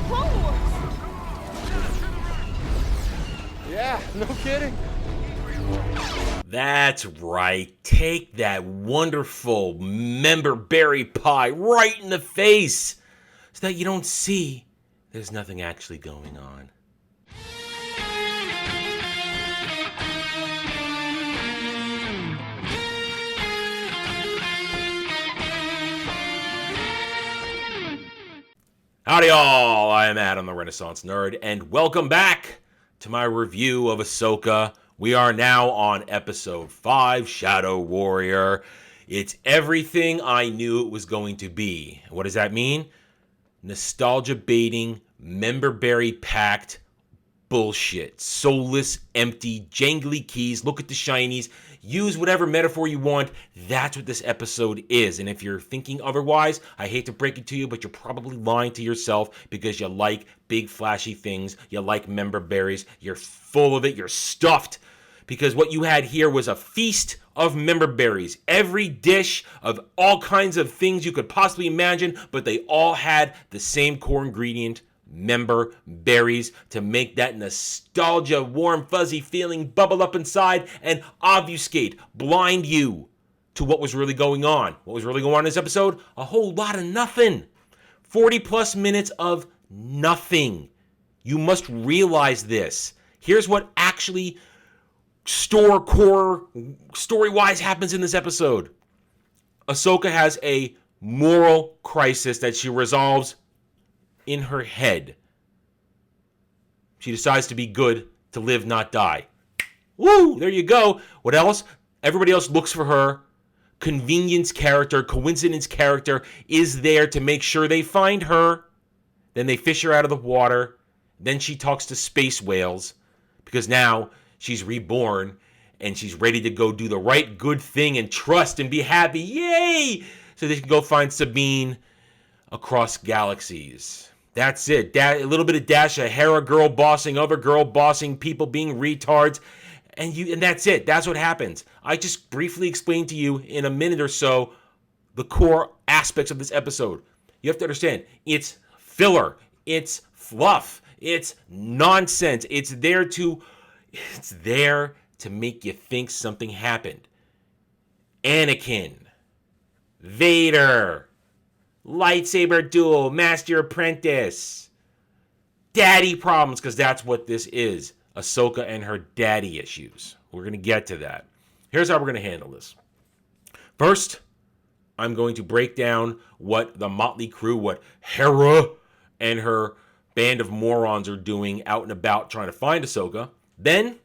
Clone Wars. Yeah, no kidding. That's right. Take that wonderful member berry pie right in the face so that you don't see there's nothing actually going on. Howdy all, I am Adam the Renaissance Nerd, and welcome back to my review of Ahsoka. We are now on episode 5, Shadow Warrior. It's everything I knew it was going to be. What does that mean? Nostalgia baiting, member berry packed bullshit. Soulless, empty, jangly keys, look at the shinies, use whatever metaphor you want. That's what this episode is. And if you're thinking otherwise, I hate to break it to you, but you're probably lying to yourself because you like big flashy things. You like member berries. You're full of it. You're stuffed. Because what you had here was a feast of member berries. Every dish of all kinds of things you could possibly imagine, but they all had the same core ingredient, member berries, to make that nostalgia, warm, fuzzy feeling bubble up inside and obfuscate, blind you to what was really going on. What was really going on in this episode? A whole lot of nothing. 40 plus minutes of nothing. You must realize this. Here's what actually story-wise happens in this episode. Ahsoka has a moral crisis that she resolves in her head. She decides to be good, to live, not die. Woo! There you go. What else? Everybody else looks for her. Convenience character, coincidence character is there to make sure they find her. Then they fish her out of the water. Then she talks to space whales because now she's reborn and she's ready to go do the right good thing and trust and be happy. Yay! So they can go find Sabine across galaxies. That's it. A little bit of dash of Hera girl bossing, other girl bossing, people being retards, and that's it. That's what happens. I just briefly explained to you in a minute or so the core aspects of this episode. You have to understand, it's filler, it's fluff, it's nonsense. It's there to make you think something happened. Anakin, Vader, lightsaber duel, master apprentice, daddy problems, because that's what this is. Ahsoka and her daddy issues. We're going to get to that. Here's how we're going to handle this. First, I'm going to break down what the motley crew, what Hera and her band of morons are doing out and about trying to find Ahsoka. Then,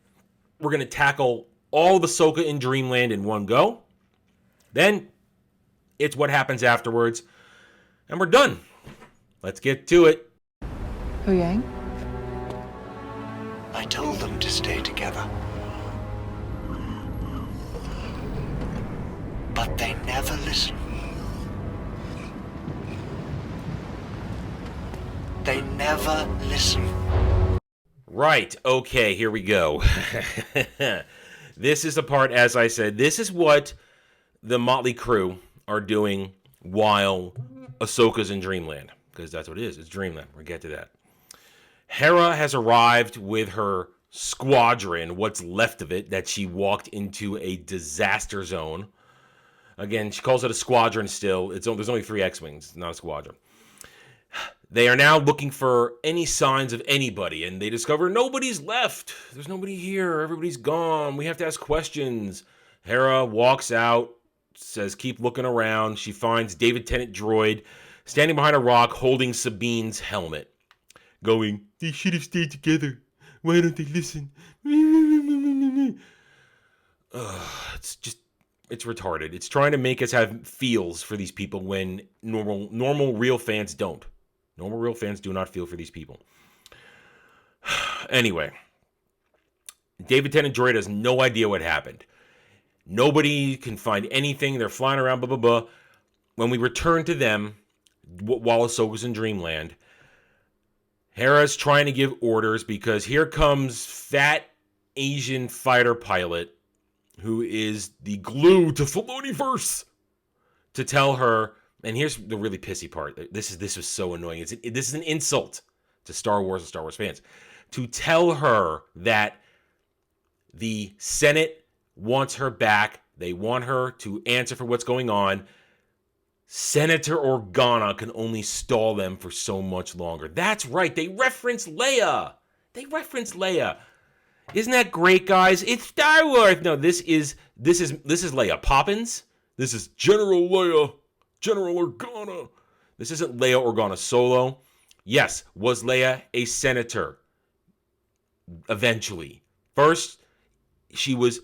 we're going to tackle all of Ahsoka in Dreamland in one go. Then, it's what happens afterwards. And we're done. Let's get to it. Hu Yang? I told them to stay together. But they never listen. They never listen. Right, okay, here we go. This is the part, as I said, this is what the motley crew are doing while Ahsoka's in Dreamland, because that's what it is. It's Dreamland. We'll get to that. Hera has arrived with her squadron, what's left of it, that she walked into a disaster zone. Again, she calls it a squadron still. There's only 3 X-Wings, not a squadron. They are now looking for any signs of anybody, and they discover nobody's left. There's nobody here. Everybody's gone. We have to ask questions. Hera walks out, says keep looking around. She finds David Tennant droid standing behind a rock holding Sabine's helmet, going, they should have stayed together. Why don't they listen? It's retarded. It's trying to make us have feels for these people when normal real fans don't. Normal real fans do not feel for these people. Anyway, David Tennant droid has no idea what happened. Nobody can find anything. They're flying around, blah, blah, blah. When we return to them, while Ahsoka's in Dreamland, Hera's trying to give orders because here comes fat Asian fighter pilot who is the glue to Filoniverse to tell her, and here's the really pissy part. This is so annoying. This is an insult to Star Wars and Star Wars fans, to tell her that the Senate wants her back. They want her to answer for what's going on. Senator Organa can only stall them for so much longer. That's right. They reference Leia. Isn't that great, guys? It's Star Wars. No, this is Leia Poppins. This is General Organa. This isn't Leia Organa Solo. Yes, was Leia a senator? Eventually. First, she was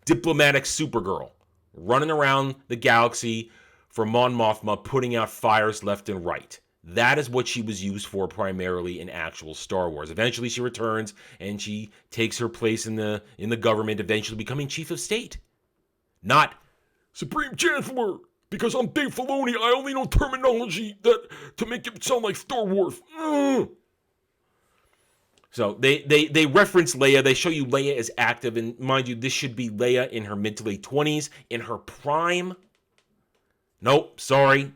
diplomatic Supergirl, running around the galaxy for Mon Mothma, putting out fires left and right. That is what she was used for primarily in actual Star Wars. Eventually she returns and she takes her place in the government, eventually becoming Chief of State. Not Supreme Chancellor, because I'm Dave Filoni, I only know terminology that to make it sound like Star Wars. So they reference Leia. They show you Leia as active, and mind you, this should be Leia in her mid to late 20s, in her prime. Nope, sorry.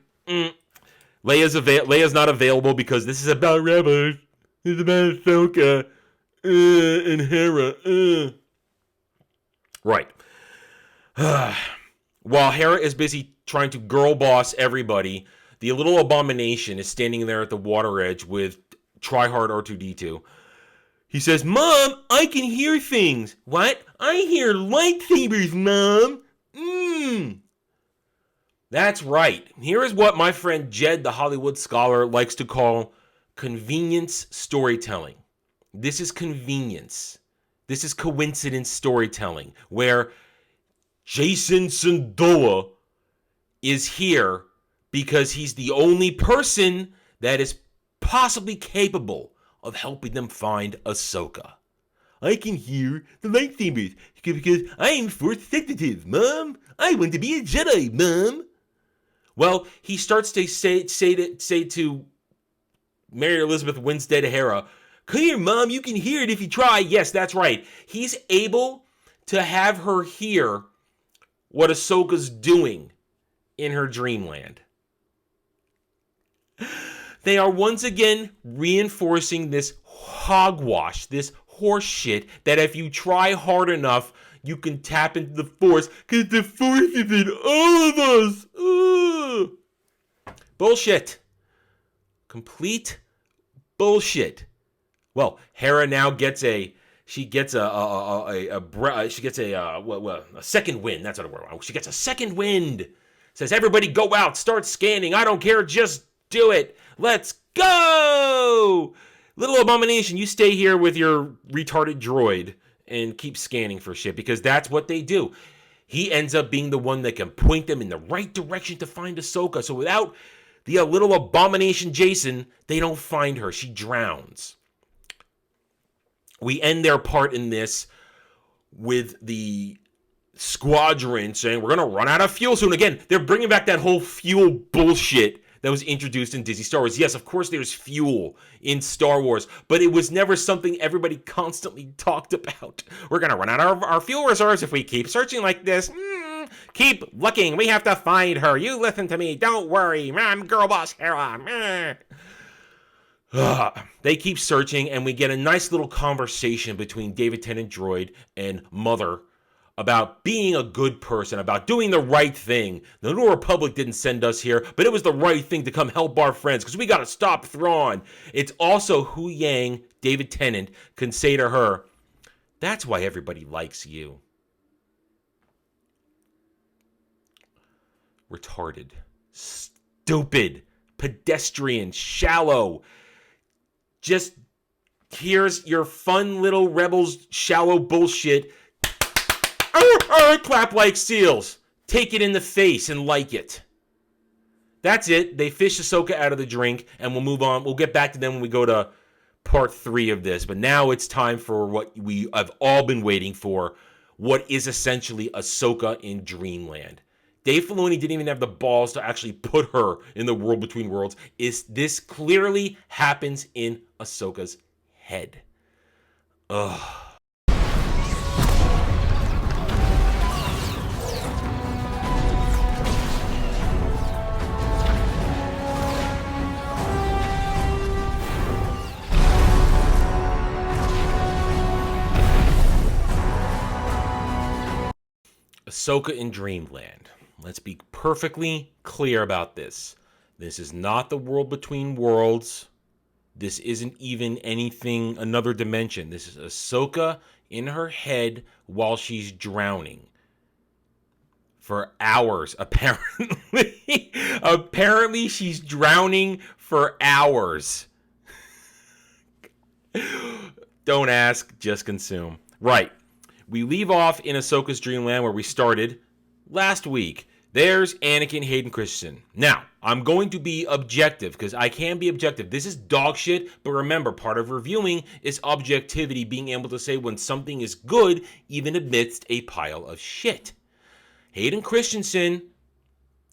Leia's not available because this is about Rebirth. It's about Ahsoka and Hera. Right. While Hera is busy trying to girl boss everybody, the little abomination is standing there at the water edge with tryhard R2-D2. He says, "Mom, I can hear things." "What?" "I hear lightsabers, Mom." That's right. Here is what my friend Jed, the Hollywood scholar, likes to call convenience storytelling. This is convenience. This is coincidence storytelling, where Jason Syndulla is here because he's the only person that is possibly capable of helping them find Ahsoka. "I can hear the lightsabers because I'm force sensitive, Mom. I want to be a Jedi, Mom." Well, he starts to say to Mary Elizabeth Winstead Hera, "Come here, Mom, you can hear it if you try." Yes, that's right. He's able to have her hear what Ahsoka's doing in her dreamland. They are once again reinforcing this hogwash, this horse shit, that if you try hard enough, you can tap into the Force, because the Force is in all of us. Ugh. Bullshit. Complete bullshit. Well, Hera now gets a second wind. That's what it was. She gets a second wind. Says, "Everybody go out, start scanning. I don't care, just do it. Let's go!" Little abomination, you stay here with your retarded droid and keep scanning for shit, because that's what they do. He ends up being the one that can point them in the right direction to find Ahsoka. So without the little abomination Jason, they don't find her. She drowns. We end their part in this with the squadron saying, "We're going to run out of fuel soon." Again, they're bringing back that whole fuel bullshit that was introduced in Disney Star Wars. Yes, of course there's fuel in Star Wars, but it was never something everybody constantly talked about. "We're going to run out of our fuel reserves if we keep searching like this. Keep looking. We have to find her. You listen to me. Don't worry. I'm girl boss Hera." They keep searching, and we get a nice little conversation between David Tennant Droid and Mother about being a good person, about doing the right thing. The New Republic didn't send us here, but it was the right thing to come help our friends, because we got to stop Thrawn. It's also Hu Yang, David Tennant, can say to her, "That's why everybody likes you." Retarded. Stupid. Pedestrian. Shallow. Just, here's your fun little rebels shallow bullshit. Clap like seals. Take it in the face and like it. That's it. They fish Ahsoka out of the drink, and we'll move on. We'll get back to them when we go to part 3 of this. But now it's time for what we have all been waiting for. What is essentially Ahsoka in Dreamland. Dave Filoni didn't even have the balls to actually put her in the world between worlds. This clearly happens in Ahsoka's head. Ugh. Ahsoka in Dreamland. Let's be perfectly clear about this. This is not the world between worlds. This isn't even anything, another dimension. This is Ahsoka in her head while she's drowning. For hours, apparently. Apparently, she's drowning for hours. Don't ask, just consume. Right. We leave off in Ahsoka's Dreamland where we started last week. There's Anakin Hayden Christensen. Now, I'm going to be objective because I can be objective. This is dog shit, but remember, part of reviewing is objectivity, being able to say when something is good, even amidst a pile of shit. Hayden Christensen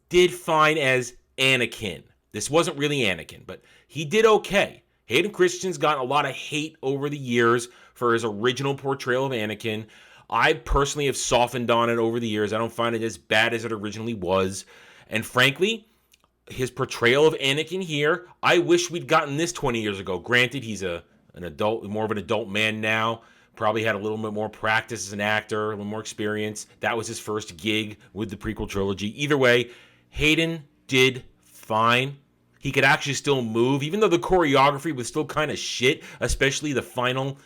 did fine as Anakin. This wasn't really Anakin, but he did okay. Hayden Christensen's gotten a lot of hate over the years for his original portrayal of Anakin. I personally have softened on it over the years. I don't find it as bad as it originally was. And frankly, his portrayal of Anakin here, I wish we'd gotten this 20 years ago. Granted, he's an adult, more of an adult man now. Probably had a little bit more practice as an actor, a little more experience. That was his first gig with the prequel trilogy. Either way, Hayden did fine. He could actually still move, even though the choreography was still kind of shit, especially the final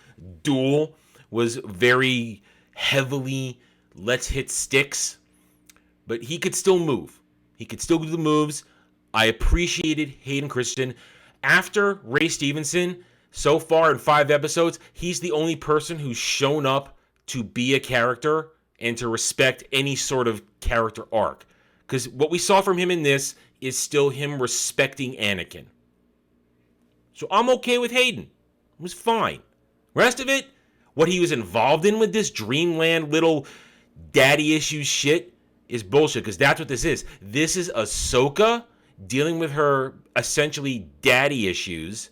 duel was very heavily let's hit sticks. But he could still move. He could still do the moves. I appreciated Hayden Christensen. After Ray Stevenson, so far in 5 episodes, he's the only person who's shown up to be a character and to respect any sort of character arc. Because what we saw from him in this is still him respecting Anakin. So I'm okay with Hayden. It was fine. Rest of it, what he was involved in with this Dreamland little daddy issues shit is bullshit, because that's what this is. This is Ahsoka dealing with her essentially daddy issues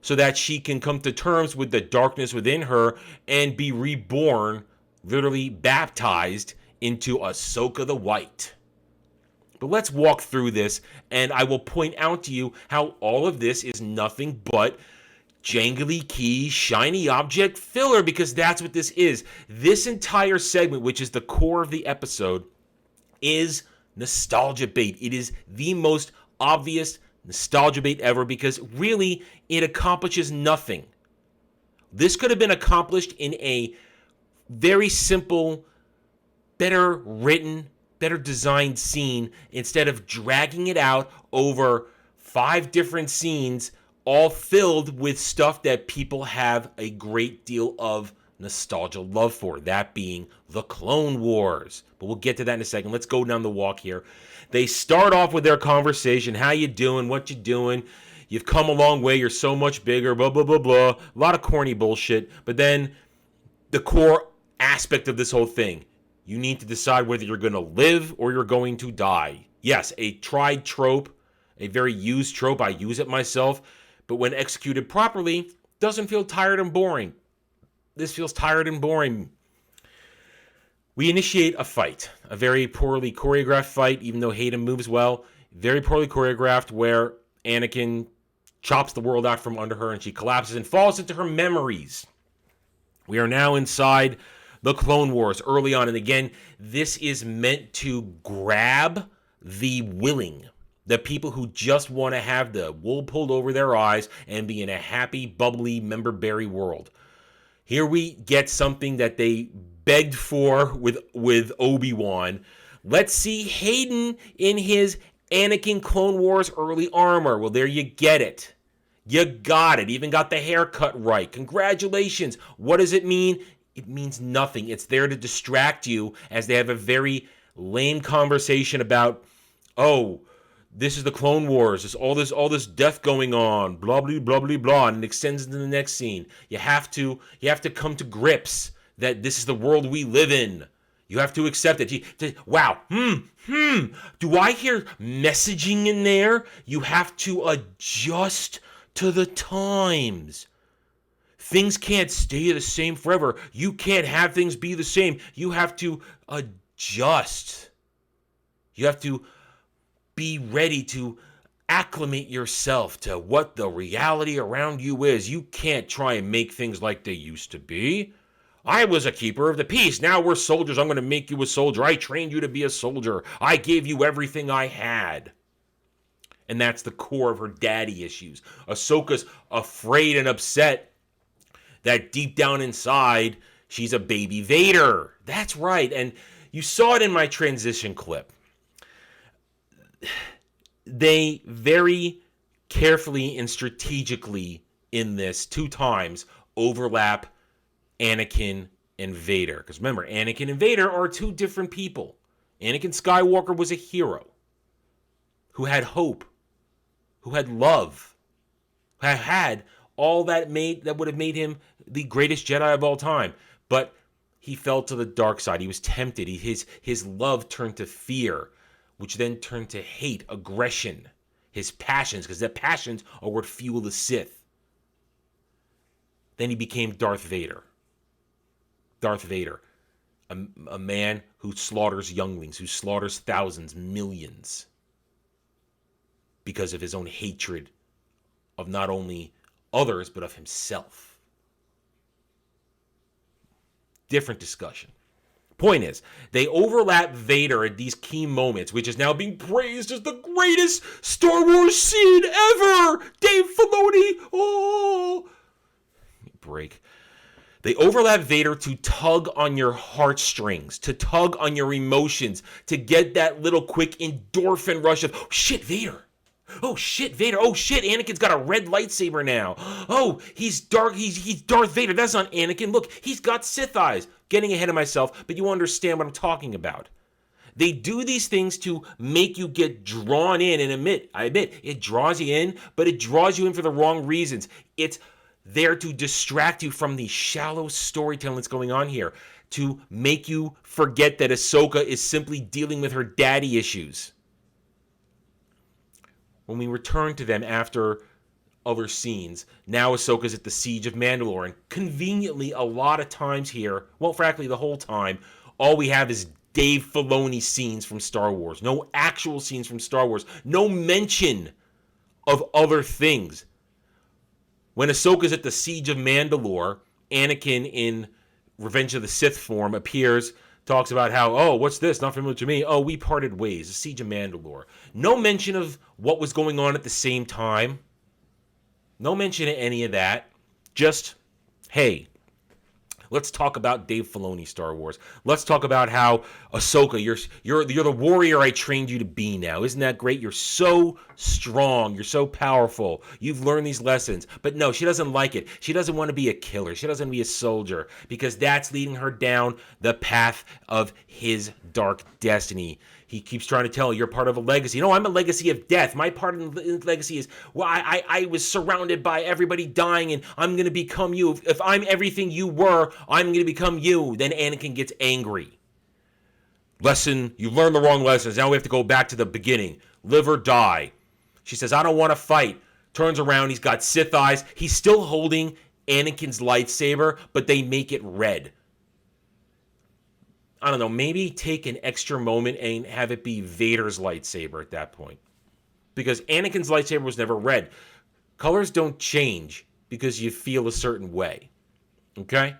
so that she can come to terms with the darkness within her and be reborn, literally baptized into Ahsoka the White. But let's walk through this, and I will point out to you how all of this is nothing but jangly key, shiny object filler, because that's what this is. This entire segment, which is the core of the episode, is nostalgia bait. It is the most obvious nostalgia bait ever, because really, it accomplishes nothing. This could have been accomplished in a very simple, better written, better designed scene instead of dragging it out over 5 different scenes, all filled with stuff that people have a great deal of nostalgia love for, that being the Clone Wars. But we'll get to that in a second. Let's go down the walk here. They start off with their conversation. How you doing? What you doing? You've come a long way. You're so much bigger, blah, blah, blah, blah. A lot of corny bullshit. But then the core aspect of this whole thing, you need to decide whether you're going to live or you're going to die. Yes, a tried trope, a very used trope. I use it myself. But when executed properly, doesn't feel tired and boring. This feels tired and boring. We initiate a fight, a very poorly choreographed fight, even though Hayden moves well. Very poorly choreographed, where Anakin chops the world out from under her and she collapses and falls into her memories. We are now inside the Clone Wars early on. And again, this is meant to grab the willing, the people who just want to have the wool pulled over their eyes and be in a happy, bubbly, member-berry world. Here we get something that they begged for with Obi-Wan. Let's see Hayden in his Anakin Clone Wars early armor. Well, there you get it. You got it. Even got the haircut right. Congratulations. What does it mean? It means nothing. It's there to distract you as they have a very lame conversation about, oh, this is the Clone Wars. There's all this death going on. Blah, blah, blah, blah, blah. And it extends into the next scene. You have to come to grips that this is the world we live in. You have to accept it. Wow. Do I hear messaging in there? You have to adjust to the times. Things can't stay the same forever. You can't have things be the same. You have to adjust. You have to be ready to acclimate yourself to what the reality around you is. You can't try and make things like they used to be. I was a keeper of the peace. Now we're soldiers. I'm going to make you a soldier. I trained you to be a soldier. I gave you everything I had. And that's the core of her daddy issues. Ahsoka's afraid and upset that deep down inside, she's a baby Vader. That's right. And you saw it in my transition clip. They very carefully and strategically in this 2 times overlap Anakin and Vader. Because remember, Anakin and Vader are 2 different people. Anakin Skywalker was a hero who had hope, who had love, who had all that would have made him the greatest Jedi of all time. But he fell to the dark side. He was tempted. His love turned to fear, which then turned to hate, aggression, his passions, because the passions are what fuel the Sith. Then he became Darth Vader. Darth Vader, a man who slaughters younglings, who slaughters thousands, millions, because of his own hatred of not only others, but of himself. Different discussion. Point is, they overlap Vader at these key moments, which is now being praised as the greatest Star Wars scene ever! Dave Filoni! Oh! Break. They overlap Vader to tug on your heartstrings, to tug on your emotions, to get that little quick endorphin rush of, oh shit, Vader! Oh shit, Vader! Oh shit, Anakin's got a red lightsaber now! Oh, he's Darth Vader, that's not Anakin, look, he's got Sith eyes! Getting ahead of myself, but you understand what I'm talking about. They do these things to make you get drawn in, and I admit, it draws you in, but it draws you in for the wrong reasons. It's there to distract you from the shallow storytelling that's going on here, to make you forget that Ahsoka is simply dealing with her daddy issues. When we return to them after other scenes, now Ahsoka's at the Siege of Mandalore, and conveniently a lot of times here, well, frankly, the whole time, all we have is Dave Filoni scenes from Star Wars. No actual scenes from Star Wars. No mention of other things. When Ahsoka's at the Siege of Mandalore, Anakin in Revenge of the Sith form appears, talks about how, oh, what's this? Not familiar to me. Oh, we parted ways. The Siege of Mandalore. No mention of what was going on at the same time. No mention of any of that. Just, hey, let's talk about Dave Filoni Star Wars. Let's talk about how Ahsoka, you're the warrior I trained you to be now. Isn't that great? You're so strong. You're so powerful. You've learned these lessons. But no, she doesn't like it. She doesn't want to be a killer. She doesn't want to be a soldier because that's leading her down the path of his dark destiny. He keeps trying to tell her, you're part of a legacy. No, I'm a legacy of death. My part in the legacy is, well, I was surrounded by everybody dying, and I'm going to become you. If I'm everything you were, I'm going to become you. Then Anakin gets angry. You learned the wrong lessons. Now we have to go back to the beginning. Live or die. She says, I don't want to fight. Turns around. He's got Sith eyes. He's still holding Anakin's lightsaber, but they make it red. I don't know, maybe take an extra moment and have it be Vader's lightsaber at that point. Because Anakin's lightsaber was never red. Colors don't change because you feel a certain way. Okay?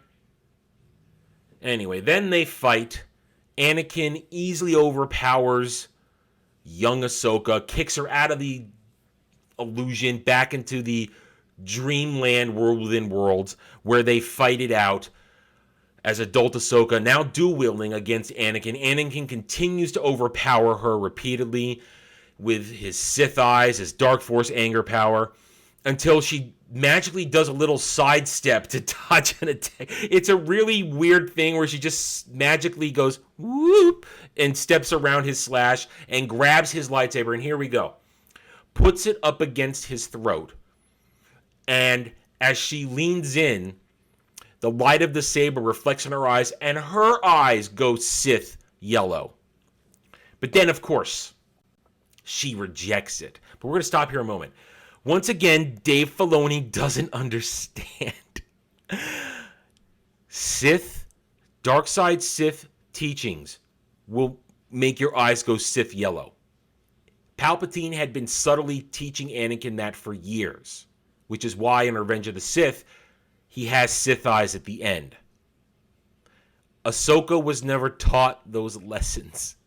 Anyway, then they fight. Anakin easily overpowers young Ahsoka, kicks her out of the illusion back into the dreamland world within worlds where they fight it out. As adult Ahsoka, now dual-wielding against Anakin. Anakin continues to overpower her repeatedly with his Sith eyes, his Dark Force anger power, until she magically does a little sidestep to dodge an attack. It's a really weird thing where she just magically goes whoop and steps around his slash and grabs his lightsaber, and here we go. Puts it up against his throat. And as she leans in, the light of the saber reflects in her eyes, and her eyes go Sith yellow. But then, of course, she rejects it. But we're going to stop here a moment. Once again, Dave Filoni doesn't understand. Dark side Sith teachings will make your eyes go Sith yellow. Palpatine had been subtly teaching Anakin that for years, which is why in Revenge of the Sith, he has Sith eyes at the end. Ahsoka was never taught those lessons.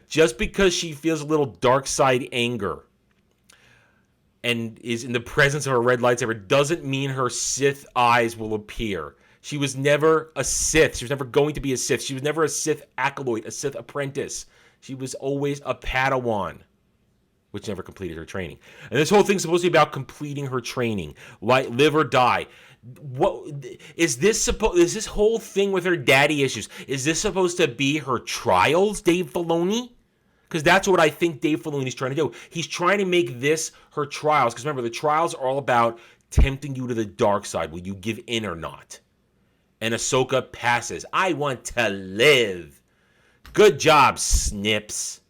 Just because she feels a little dark side anger and is in the presence of a red lightsaber doesn't mean her Sith eyes will appear. She was never a Sith. She was never going to be a Sith. She was never a Sith acolyte, a Sith apprentice. She was always a Padawan, which never completed her training. And this whole thing's supposed to be about completing her training. Live or die. What is this is this whole thing with her daddy issues? Is this supposed to be her trials, Dave Filoni? Because that's what I think Dave Filoni's trying to do. He's trying to make this her trials. Because remember, the trials are all about tempting you to the dark side. Will you give in or not? And Ahsoka passes. I want to live. Good job, Snips.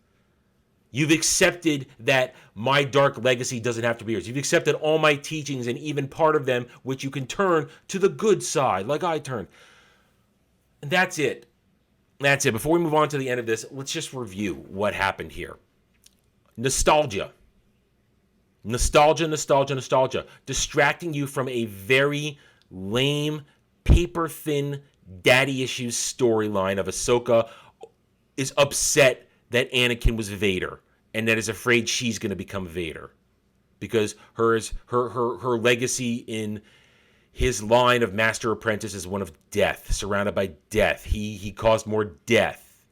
You've accepted that my dark legacy doesn't have to be yours. You've accepted all my teachings and even part of them, which you can turn to the good side, like I turned. And that's it. That's it. Before we move on to the end of this, let's just review what happened here. Nostalgia. Nostalgia, nostalgia, nostalgia. Distracting you from a very lame, paper-thin daddy issues storyline of Ahsoka is upset that Anakin was Vader and that is afraid she's going to become Vader because her legacy in his line of master apprentice is one of death, surrounded by death. He caused more death.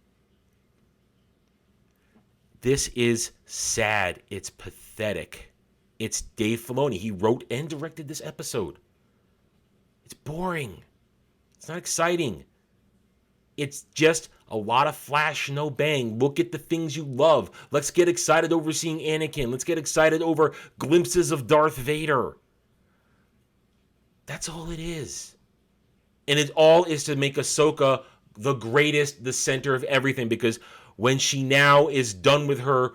This is sad. It's pathetic. It's Dave Filoni. He wrote and directed this episode. It's boring. It's not exciting. It's just a lot of flash, no bang. Look at the things you love. Let's get excited over seeing Anakin. Let's get excited over glimpses of Darth Vader. That's all it is. And it all is to make Ahsoka the greatest, the center of everything. Because when she now is done with her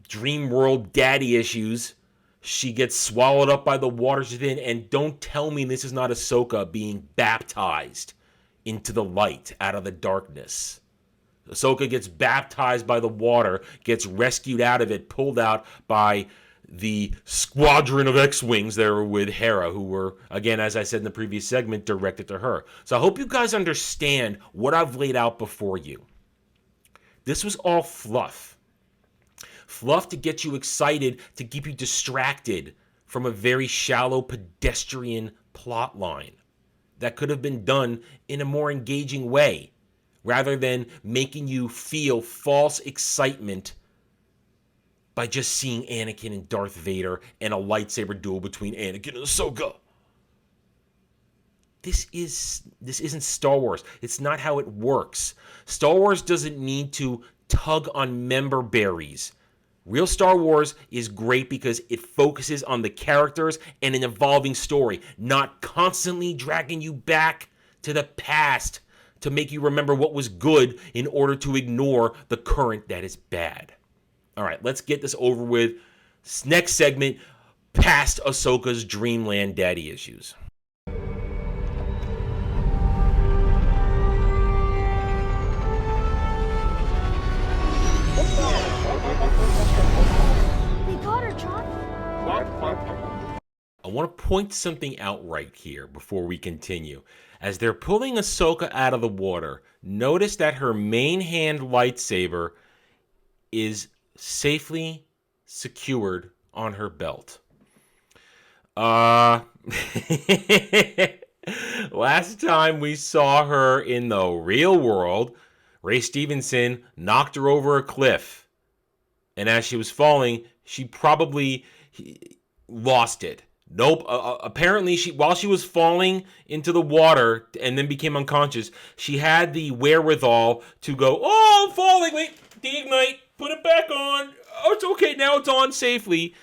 dream world daddy issues, she gets swallowed up by the waters within. And don't tell me this is not Ahsoka being baptized into the light out of the darkness. Ahsoka gets baptized by the water, gets rescued out of it, pulled out by the squadron of X-Wings that were with Hera, who were, again, as I said in the previous segment, directed to her. So I hope you guys understand what I've laid out before you. This was all fluff. Fluff to get you excited, to keep you distracted from a very shallow pedestrian plot line that could have been done in a more engaging way, rather than making you feel false excitement by just seeing Anakin and Darth Vader and a lightsaber duel between Anakin and Ahsoka. This isn't Star Wars. It's not how it works. Star Wars doesn't need to tug on member berries. Real Star Wars is great because it focuses on the characters and an evolving story, not constantly dragging you back to the past to make you remember what was good in order to ignore the current that is bad. All right, let's get this over with. Next segment, past Ahsoka's Dreamland daddy issues. I want to point something out right here before we continue. As they're pulling Ahsoka out of the water, notice that her main hand lightsaber is safely secured on her belt. Last time we saw her in the real world, Ray Stevenson knocked her over a cliff. And as she was falling, she probably lost it. Nope. Apparently, while she was falling into the water and then became unconscious, she had the wherewithal to go, "Oh, I'm falling. Wait, deignite. Put it back on. Oh, it's okay. Now it's on safely."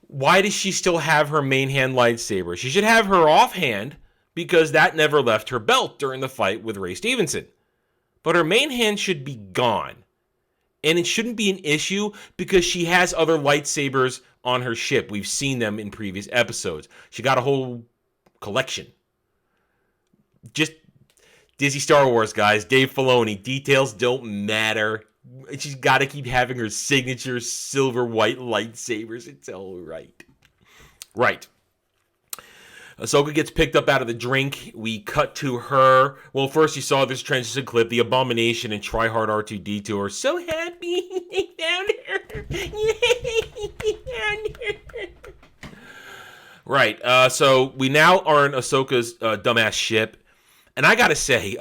Why does she still have her main hand lightsaber? She should have her offhand because that never left her belt during the fight with Ray Stevenson. But her main hand should be gone. And it shouldn't be an issue because she has other lightsabers on her ship. We've seen them in previous episodes. She got a whole collection. Just Disney Star Wars, guys. Dave Filoni. Details don't matter. She's got to keep having her signature silver white lightsabers. It's all right. Right. Ahsoka gets picked up out of the drink. We cut to her. Well, first you saw this transition clip. The Abomination and Tryhard R2-D2 are so happy they found her. They found her. Right. So we now are in Ahsoka's dumbass ship, and I gotta say,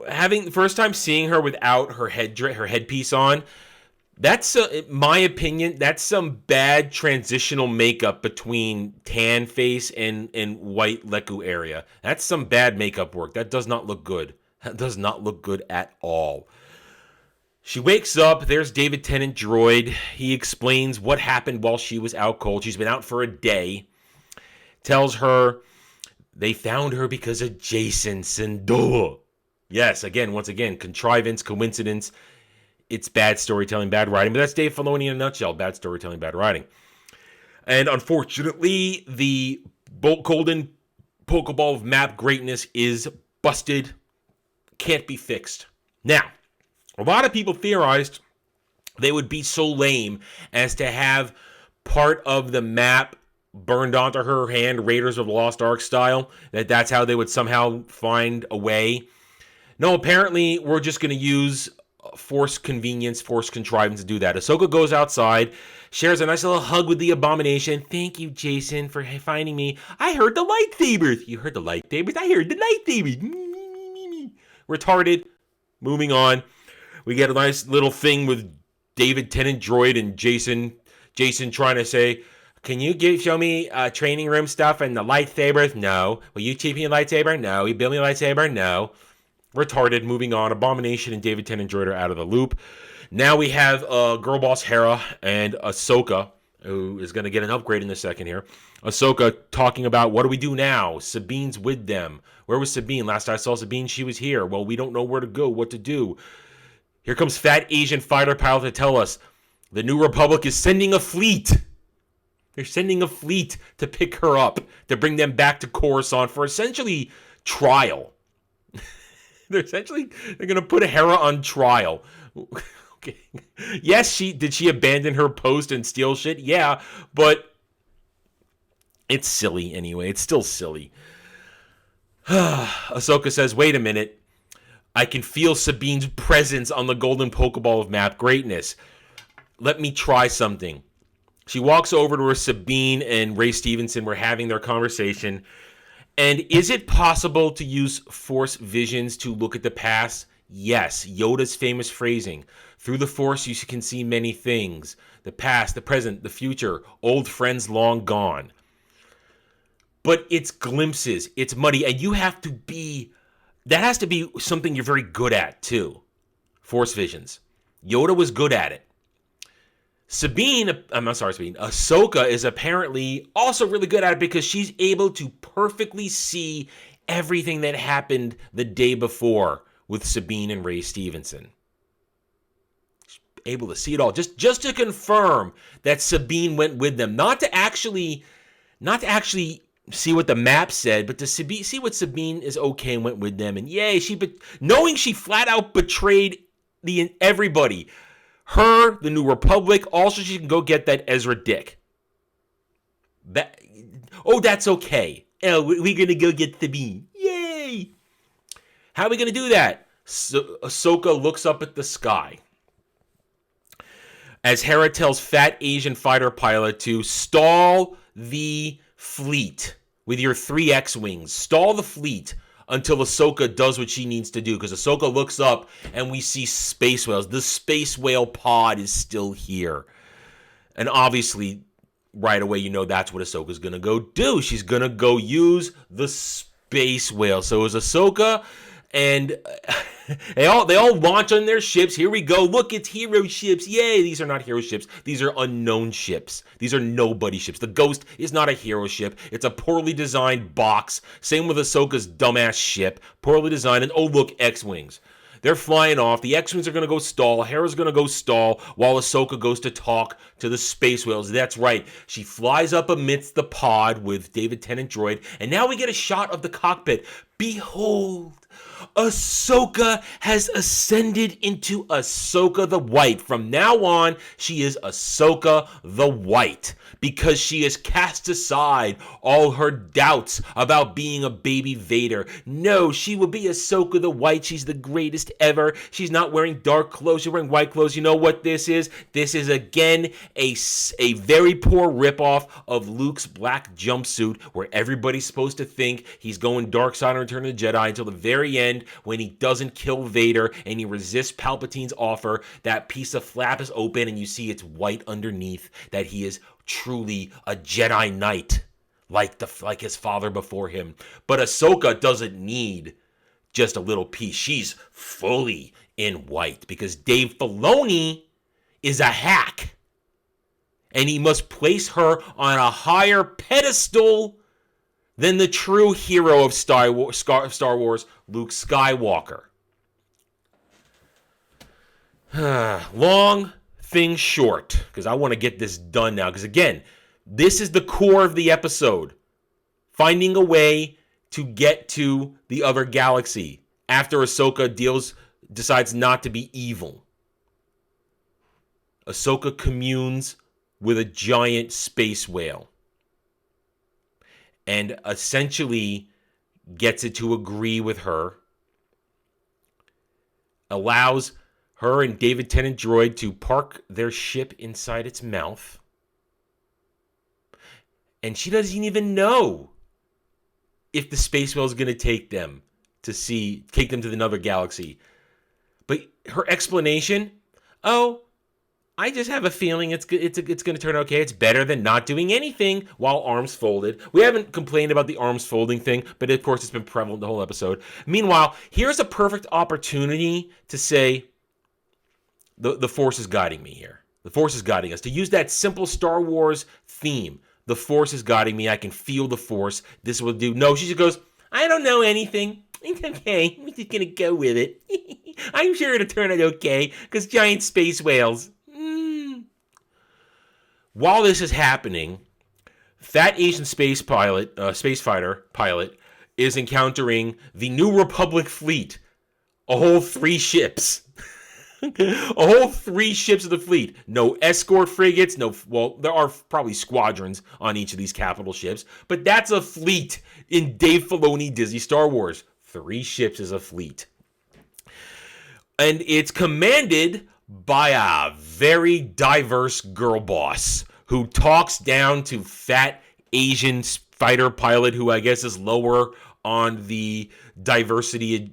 having the first time seeing her without her headpiece on. That's, in my opinion, that's some bad transitional makeup between tan face and white Leku area. That's some bad makeup work. That does not look good. That does not look good at all. She wakes up. There's David Tennant Droid. He explains what happened while she was out cold. She's been out for a day. Tells her they found her because of Jason Sindoa. Yes, once again, contrivance, coincidence. It's bad storytelling, bad writing. But that's Dave Filoni in a nutshell. Bad storytelling, bad writing. And unfortunately, the golden Pokeball of map greatness is busted. Can't be fixed. Now, a lot of people theorized they would be so lame as to have part of the map burned onto her hand, Raiders of the Lost Ark style, that's how they would somehow find a way. No, apparently we're just going to use force convenience, force contrivance to do that. Ahsoka goes outside, shares a nice little hug with the Abomination. Thank you, Jason, for finding me. I heard the lightsabers. You heard the lightsabers? I heard the lightsabers. Retarded. Moving on. We get a nice little thing with David Tennant Droid and Jason trying to say, can you show me training room stuff and the lightsabers? No. Will you teach me a lightsaber? No. Will you build me a lightsaber? No. Retarded. Moving on. Abomination and David Tennant Droid are out of the loop. Now we have girl boss Hera and Ahsoka, who is going to get an upgrade in a second here. Ahsoka talking about, what do we do now? Sabine's with them. Where was Sabine? Last I saw Sabine, she was here. Well, we don't know where to go, what to do. Here comes fat Asian fighter pilot to tell us the New Republic is sending a fleet. They're sending a fleet to pick her up, to bring them back to Coruscant for essentially trial. They're going to put Hera on trial. Okay. Yes, did she abandon her post and steal shit? Yeah, but it's silly anyway. It's still silly. Ahsoka says, wait a minute. I can feel Sabine's presence on the golden Pokeball of map greatness. Let me try something. She walks over to where Sabine and Ray Stevenson were having their conversation. And is it possible to use Force visions to look at the past? Yes. Yoda's famous phrasing. Through the Force, you can see many things. The past, the present, the future. Old friends long gone. But it's glimpses. It's muddy. And you have to be... That has to be something you're very good at, too. Force visions. Yoda was good at it. Ahsoka is apparently also really good at it because she's able to perfectly see everything that happened the day before with Sabine and Ray Stevenson. She's able to see it all. Just to confirm that Sabine went with them. Not to actually see what the map said, but to see what Sabine is okay and went with them. And yay, knowing she flat out betrayed everybody. Her, the New Republic, also she can go get that Ezra dick. That's okay. Oh, we're going to go get Sabine. Yay! How are we going to do that? Ahsoka looks up at the sky. As Hera tells fat Asian fighter pilot to stall the fleet with your 3 X-Wings. Stall the fleet until Ahsoka does what she needs to do. Because Ahsoka looks up and we see space whales. The space whale pod is still here. And obviously, right away, you know that's what Ahsoka's going to go do. She's going to go use the space whale. So it's Ahsoka and they all launch on their ships. Here we go. Look, it's hero ships. Yay. These are not hero ships. These are unknown ships. These are nobody ships. The Ghost is not a hero ship. It's a poorly designed box. Same with Ahsoka's dumbass ship. Poorly designed. And oh, look, X-Wings. They're flying off. The X-Wings are going to go stall. Hera's going to go stall while Ahsoka goes to talk to the space whales. That's right. She flies up amidst the pod with David Tennant Droid. And now we get a shot of the cockpit. Behold, Ahsoka has ascended into Ahsoka the White. From now on, she is Ahsoka the White because she has cast aside all her doubts about being a baby Vader. No, she will be Ahsoka the White. She's the greatest ever. She's not wearing dark clothes. She's wearing white clothes. You know what this is? This is, again, a very poor ripoff of Luke's black jumpsuit where everybody's supposed to think he's going dark side on Return of the Jedi until the very end when he doesn't kill Vader and he resists Palpatine's offer. That piece of flap is open and you see it's white underneath, that he is truly a Jedi Knight like his father before him. But Ahsoka doesn't need just a little piece. She's fully in white because Dave Filoni is a hack. And he must place her on a higher pedestal than the true hero of Star Wars, Luke Skywalker. Long thing short, because I want to get this done now. Because again, this is the core of the episode. Finding a way to get to the other galaxy after Ahsoka decides not to be evil. Ahsoka communes with a giant space whale and essentially gets it to agree with her, allows her and David Tennant droid to park their ship inside its mouth, and she doesn't even know if the space whale is going to take them to another galaxy. But her explanation, I just have a feeling it's going to turn out okay. It's better than not doing anything while arms folded. We haven't complained about the arms folding thing, but of course it's been prevalent the whole episode. Meanwhile, here's a perfect opportunity to say the Force is guiding me here. The Force is guiding us. To use that simple Star Wars theme. The Force is guiding me. I can feel the Force. This will do. No, she just goes, I don't know anything. It's okay. I'm just going to go with it. I'm sure it'll turn out okay because giant space whales. While this is happening, fat Asian space fighter pilot, is encountering the New Republic fleet. A whole 3 ships. A whole 3 ships of the fleet. No escort frigates. There are probably squadrons on each of these capital ships, but that's a fleet in Dave Filoni Disney Star Wars. 3 ships is a fleet. And it's commanded by a very diverse girl boss who talks down to fat Asian fighter pilot who I guess is lower on the diversity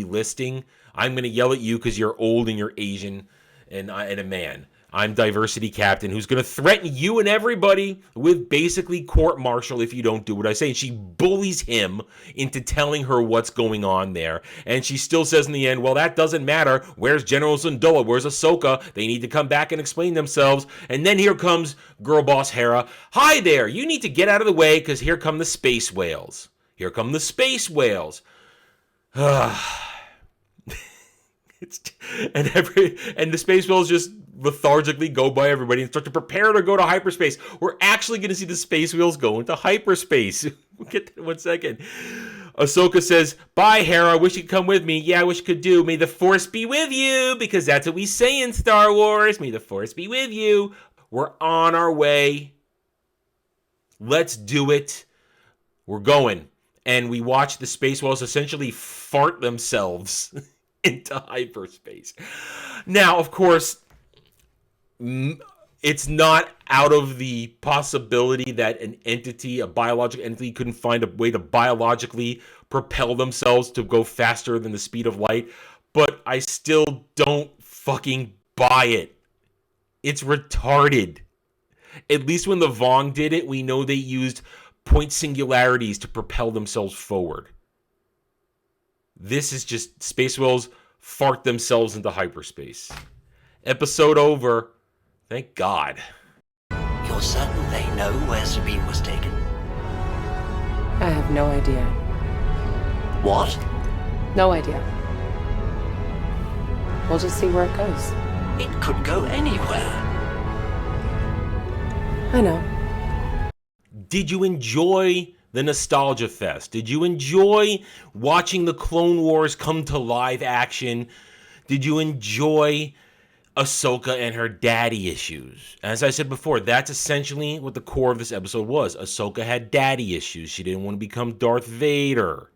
listing. I'm going to yell at you because you're old and you're Asian and a man. I'm diversity captain who's going to threaten you and everybody with basically court-martial if you don't do what I say. And she bullies him into telling her what's going on there. And she still says in the end, well, that doesn't matter. Where's General Syndulla? Where's Ahsoka? They need to come back and explain themselves. And then here comes girl boss Hera. Hi there. You need to get out of the way because here come the space whales. Here come the space whales. And the space whales just lethargically go by everybody and start to prepare to go to hyperspace. We're actually going to see the space whales go into hyperspace. We'll get that in 1 second. Ahsoka says, bye, Hera. I wish you could come with me. Yeah, I wish you could do. May the Force be with you, because that's what we say in Star Wars. May the Force be with you. We're on our way. Let's do it. We're going. And we watch the space whales essentially fart themselves into hyperspace. Now, of course, it's not out of the possibility that a biological entity couldn't find a way to biologically propel themselves to go faster than the speed of light, but I still don't fucking buy it. It's retarded. At least when the Vong did it, we know they used point singularities to propel themselves forward. This is just space whales fart themselves into hyperspace. Episode over. Thank God. You're certain they know where Sabine was taken? I have no idea. What? No idea. We'll just see where it goes. It could go anywhere. I know. Did you enjoy the Nostalgia Fest? Did you enjoy watching the Clone Wars come to live action? Did you enjoy Ahsoka and her daddy issues? As I said before, that's essentially what the core of this episode was. Ahsoka had daddy issues. She didn't want to become Darth Vader.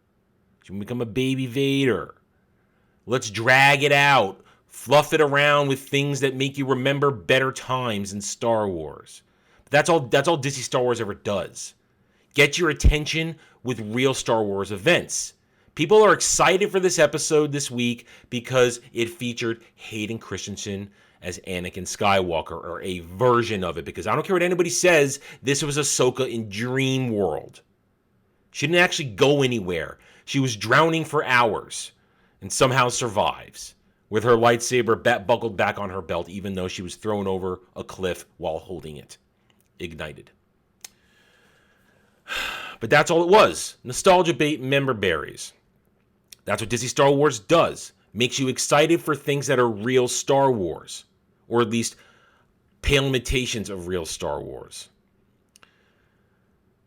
She wanted to become a baby Vader. Let's drag it out. Fluff it around with things that make you remember better times in Star Wars. That's all Disney Star Wars ever does. Get your attention with real Star Wars events. People are excited for this episode this week because it featured Hayden Christensen as Anakin Skywalker, or a version of it, because I don't care what anybody says, this was Ahsoka in Dream World. She didn't actually go anywhere. She was drowning for hours and somehow survives with her lightsaber buckled back on her belt, even though she was thrown over a cliff while holding it. Ignited. But that's all it was. Nostalgia bait member berries. That's what Disney Star Wars does. Makes you excited for things that are real Star Wars. Or at least pale imitations of real Star Wars.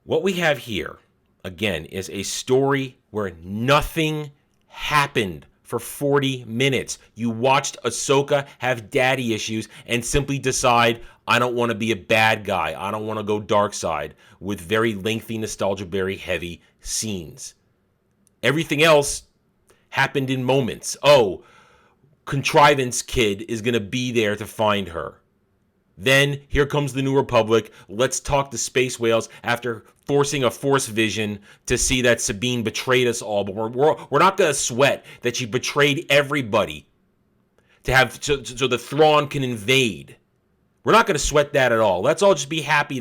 What we have here, again, is a story where nothing happened for 40 minutes. You watched Ahsoka have daddy issues and simply decide, I don't want to be a bad guy. I don't want to go dark side, with very lengthy, nostalgia berry heavy scenes. Everything else happened in moments. Oh, Contrivance Kid is going to be there to find her. Then, here comes the New Republic. Let's talk to Space Whales after forcing a Force vision to see that Sabine betrayed us all. But we're not going to sweat that she betrayed everybody so the Thrawn can invade. We're not going to sweat that at all. Let's all just be happy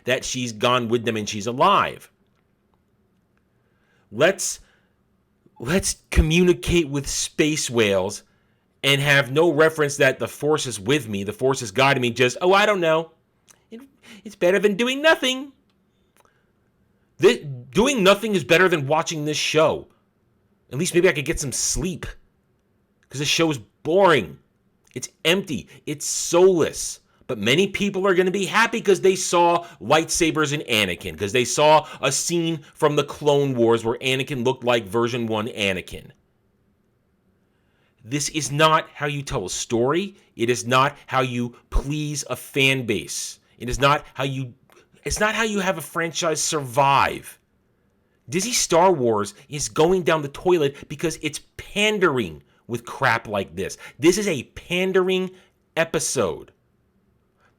that she's gone with them and she's alive. Let's communicate with Space Whales and have no reference that the Force is with me, the Force is guiding me, just, oh, I don't know. It's better than doing nothing. Doing nothing is better than watching this show. At least maybe I could get some sleep. Because this show is boring. It's empty. It's soulless. But many people are going to be happy because they saw lightsabers in Anakin. Because they saw a scene from the Clone Wars where Anakin looked like version 1 Anakin. This is not how you tell a story. It is not how you please a fan base. It's not how you have a franchise survive. Disney Star Wars is going down the toilet because it's pandering with crap like this. This is a pandering episode.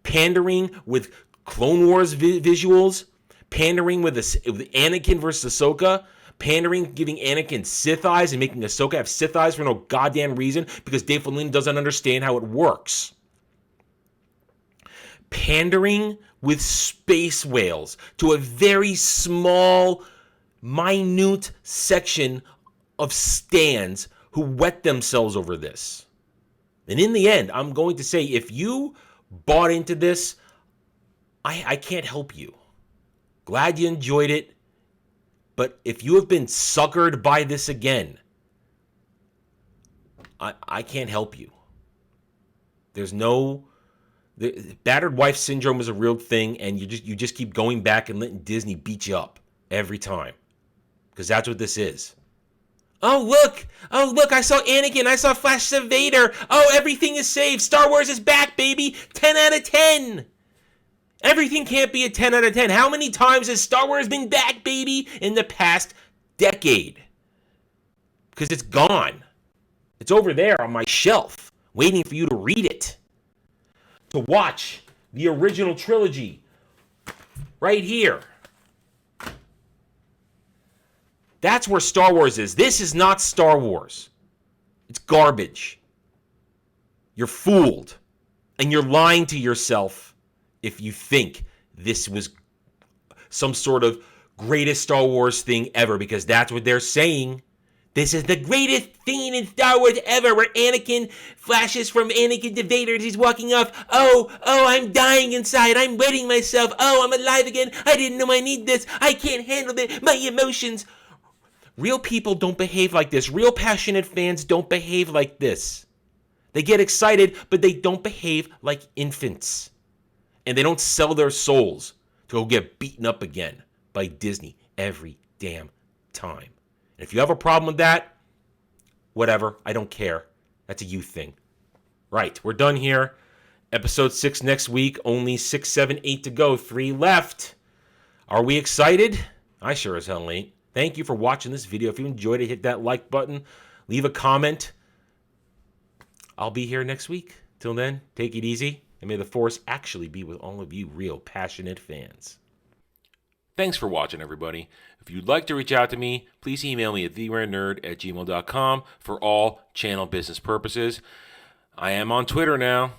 Pandering with Clone Wars visuals. Pandering with Anakin versus Ahsoka. Pandering, giving Anakin Sith eyes and making Ahsoka have Sith eyes for no goddamn reason because Dave Filoni doesn't understand how it works. Pandering with Space Whales to a very small, minute section of stans who wet themselves over this. And in the end, I'm going to say, if you bought into this, I can't help you. Glad you enjoyed it. But if you have been suckered by this again, I can't help you. The battered wife syndrome is a real thing, and you just keep going back and letting Disney beat you up every time. Because that's what this is. Oh, look, I saw Anakin, I saw Flash of Vader. Oh, everything is saved. Star Wars is back, baby. 10 out of 10. Everything can't be a 10 out of 10. How many times has Star Wars been back, baby, in the past decade? Because it's gone. It's over there on my shelf, waiting for you to read it. To watch the original trilogy. Right here. That's where Star Wars is. This is not Star Wars. It's garbage. You're fooled. And you're lying to yourself if you think this was some sort of greatest Star Wars thing ever, because that's what they're saying. This is the greatest thing in Star Wars ever, where Anakin flashes from Anakin to Vader as he's walking off. Oh, I'm dying inside. I'm wetting myself. Oh, I'm alive again. I didn't know I need this. I can't handle my emotions. Real people don't behave like this. Real passionate fans don't behave like this. They get excited, but they don't behave like infants. And they don't sell their souls to go get beaten up again by Disney every damn time. And if you have a problem with that, whatever, I don't care. That's a you thing. Right, we're done here. Episode 6 next week. Only 6, 7, 8 to go. 3 left. Are we excited? I sure as hell ain't. Thank you for watching this video. If you enjoyed it, hit that like button. Leave a comment. I'll be here next week. Till then, take it easy. And may the Force actually be with all of you real passionate fans. Thanks for watching, everybody. If you'd like to reach out to me, please email me at theranernerd@gmail.com for all channel business purposes. I am on Twitter now,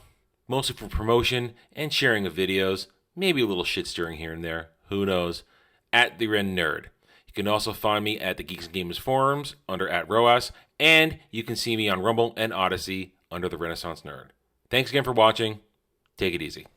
mostly for promotion and sharing of videos, maybe a little shit stirring here and there, who knows, @theranernerd. You can also find me at the Geeks and Gamers forums under @ROAS, and you can see me on Rumble and Odyssey under the Renaissance Nerd. Thanks again for watching. Take it easy.